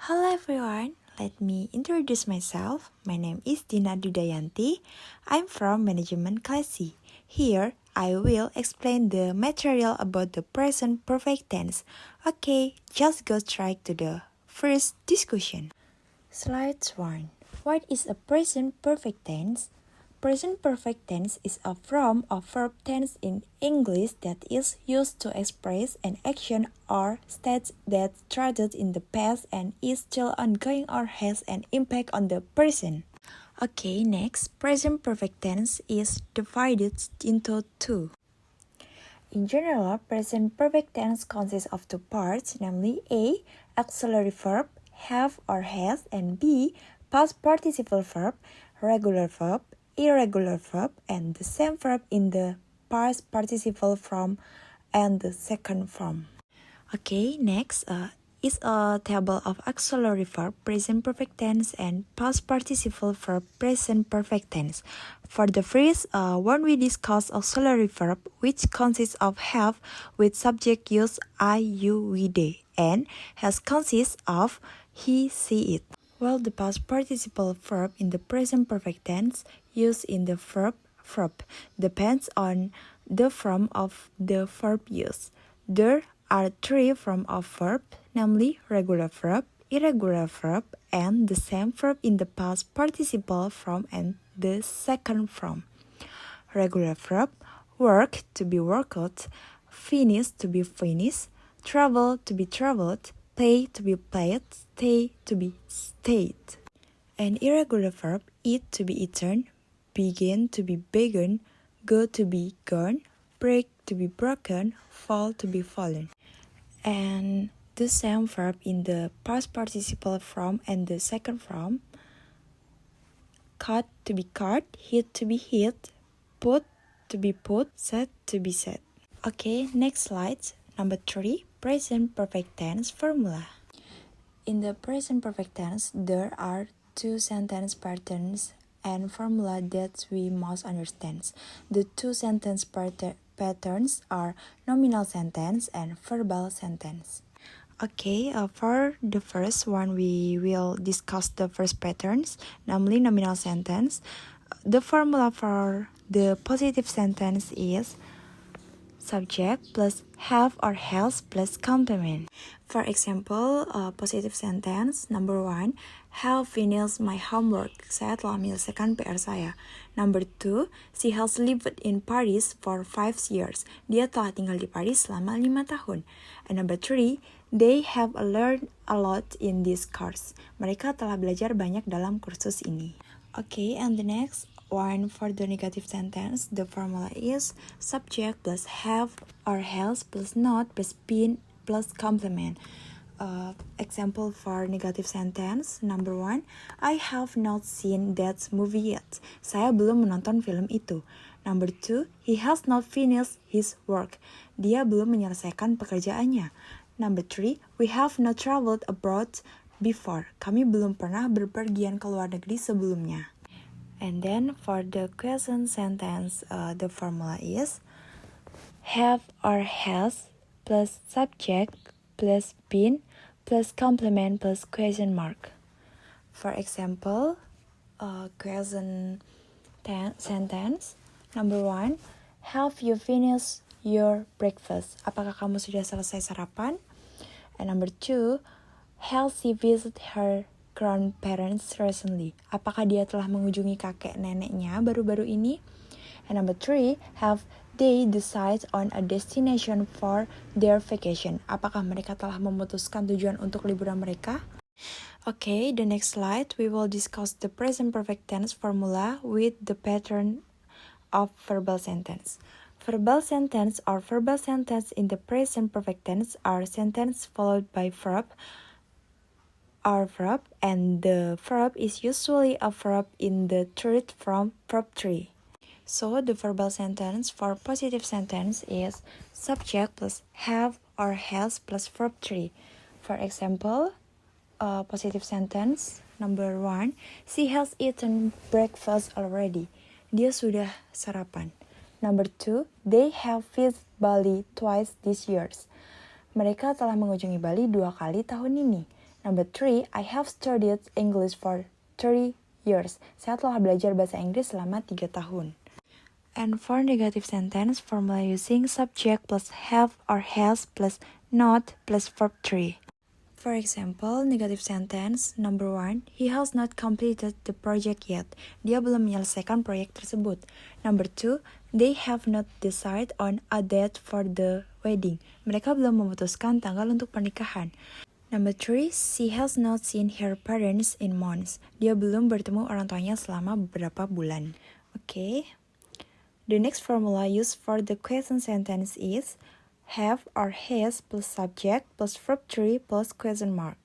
Hello everyone, let me introduce myself. My name is Dina Dudayanti. I'm from Management Class C. Here, I will explain the material about the present perfect tense. Okay, just go straight to the first discussion. Slide 1. What is a present perfect tense? Present perfect tense is a form of verb tense in English that is used to express an action or state that started in the past and is still ongoing or has an impact on the present. Okay, next, present perfect tense is divided into two. In general, present perfect tense consists of two parts, namely A. Auxiliary verb, have or has, and B. Past participle verb, regular verb, irregular verb, and the same verb in the past participle form and the second form. Okay, next is a table of auxiliary verb, present perfect tense, and past participle verb, present perfect tense. For the phrase, when we discuss auxiliary verb, which consists of have with subject use I, you, we, they, and has consists of he, she, it. While the past participle verb in the present perfect tense used in the verb depends on the form of the verb used. There are three forms of verb, namely regular verb, irregular verb, and the same verb in the past participle form and the second form. Regular verb, work to be worked, finish to be finished, travel to be traveled, play to be played, stay to be stayed. An irregular verb, eat to be eaten, begin to be begun, go to be gone, break to be broken, fall to be fallen. And the same verb in the past participle form and the second form. Cut to be cut, hit to be hit, put to be put, set to be set. Okay, next slide. Number 3, present perfect tense formula. In the present perfect tense, there are two sentence patterns and formula that we must understand. The two sentence patterns are nominal sentence and verbal sentence. Okay, for the first one, we will discuss the first patterns, namely nominal sentence. The formula for the positive sentence is subject plus have or has plus complement. For example, positive sentence number 1, have finished my homework. Saya telah menyelesaikan PR saya. Number 2, she has lived in Paris for 5 years. Dia telah tinggal di Paris selama 5 tahun. And number 3, they have learned a lot in this course. Mereka telah belajar banyak dalam kursus ini. Okay, and the next one for the negative sentence, the formula is subject plus have or has plus not plus been plus complement. Example for negative sentence, number 1, I have not seen that movie yet. Saya belum menonton film itu. Number 2, he has not finished his work. Dia belum menyelesaikan pekerjaannya. Number 3, we have not traveled abroad before. Kami belum pernah berpergian ke luar negeri sebelumnya. And then for the question sentence, the formula is have or has plus subject plus been plus complement plus question mark. For example, question sentence number 1, have you finished your breakfast? Apakah kamu sudah selesai sarapan? And number 2, has she visited her grandparents recently? Apakah dia telah mengunjungi kakek neneknya baru-baru ini? And number 3, have they decided on a destination for their vacation? Apakah mereka telah memutuskan tujuan untuk liburan mereka? Okay, the next slide we will discuss the present perfect tense formula with the pattern of verbal sentence. Verbal sentence or verbal sentence in the present perfect tense are sentence followed by verb or verb, and the verb is usually a verb in the third form, verb 3. So the verbal sentence for positive sentence is subject plus have or has plus verb 3. For example, positive sentence number 1, she has eaten breakfast already. Dia sudah sarapan. Number 2, they have visited Bali twice this year. Mereka telah mengunjungi Bali 2 kali tahun ini. Number 3, I have studied English for 30 years. Saya telah belajar bahasa Inggris selama 3 tahun. And for negative sentence, formula using subject plus have or has plus not plus verb 3. For example, negative sentence number 1, he has not completed the project yet. Dia belum menyelesaikan proyek tersebut. Number 2, they have not decided on a date for the wedding. Mereka belum memutuskan tanggal untuk pernikahan. Number 3, she has not seen her parents in months. Dia belum bertemu orang tuanya selama beberapa bulan. Okay. The next formula used for the question sentence is have or has plus subject plus verb 3 plus question mark.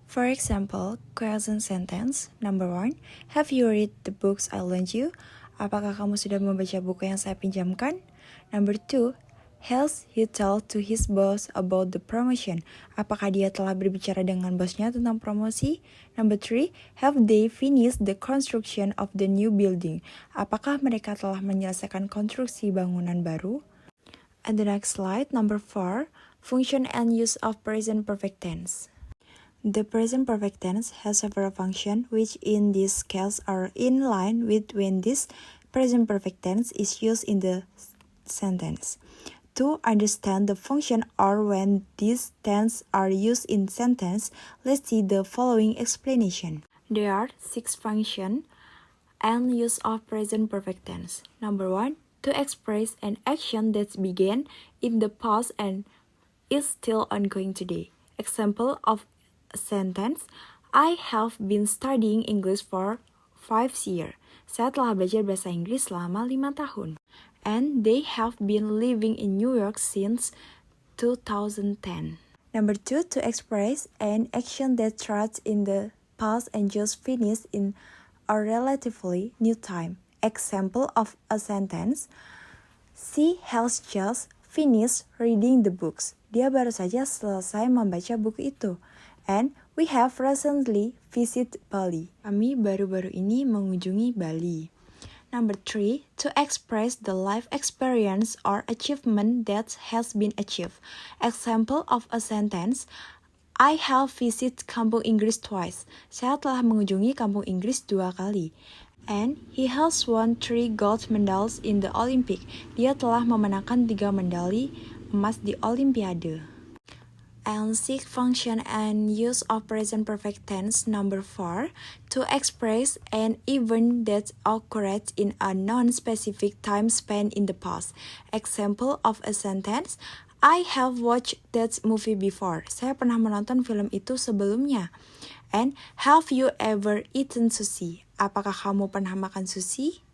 For example, question sentence number 1, have you read the books I lent you? Apakah kamu sudah membaca buku yang saya pinjamkan? Number 2, has he told to his boss about the promotion? Apakah dia telah berbicara dengan bosnya tentang promosi? Number 3, have they finished the construction of the new building? Apakah mereka telah menyelesaikan konstruksi bangunan baru? And the next slide, number 4, function and use of present perfect tense. The present perfect tense has several functions which in this case are in line with when this present perfect tense is used in the sentence. To understand the function or when these tenses are used in sentence, let's see the following explanation. There are 6 functions and use of present perfect tense. Number 1, to express an action that began in the past and is still ongoing today. Example of a sentence, I have been studying English for 5 years. Saya telah belajar bahasa Inggris selama 5 tahun. And they have been living in New York since 2010. Number 2, to express an action that starts in the past and just finished in a relatively new time. Example of a sentence, she has just finished reading the books. Dia baru saja selesai membaca buku itu. And we have recently visited Bali. Kami baru-baru ini mengunjungi Bali. Number 3, to express the life experience or achievement that has been achieved. Example of a sentence, I have visited Kampung Inggris twice. Saya telah mengunjungi Kampung Inggris 2 kali. And he has won 3 gold medals in the Olympic. Dia telah memenangkan 3 medali emas di Olimpiade. And 6 function and use of present perfect tense number 4, to express an event that occurred in a non-specific time span in the past. Example of a sentence, I have watched that movie before. Saya pernah menonton film itu sebelumnya. And have you ever eaten sushi? Apakah kamu pernah makan sushi?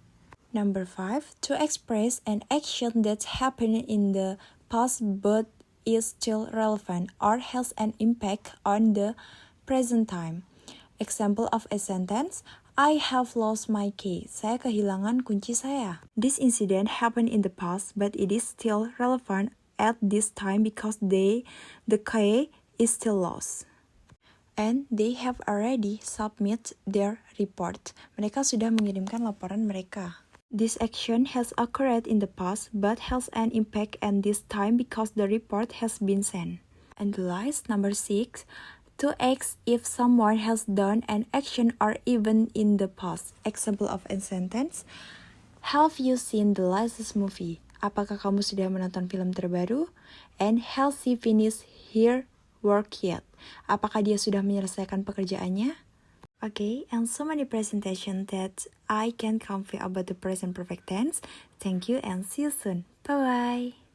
Number 5, to express an action that happened in the past but is still relevant or has an impact on the present time. Example of a sentence, I have lost my key. Saya kehilangan kunci saya. This incident happened in the past but it is still relevant at this time because the key is still lost. And they have already submitted their report. Mereka sudah mengirimkan laporan mereka. This action has occurred in the past but has an impact at this time because the report has been sent. And the last, number 6, to ask if someone has done an action or event in the past. Example of a sentence, have you seen the latest movie? Apakah kamu sudah menonton film terbaru? And has she finished her work yet? Apakah dia sudah menyelesaikan pekerjaannya? Okay, and so many presentation that I can convey about the present perfect tense. Thank you and see you soon. Bye-bye.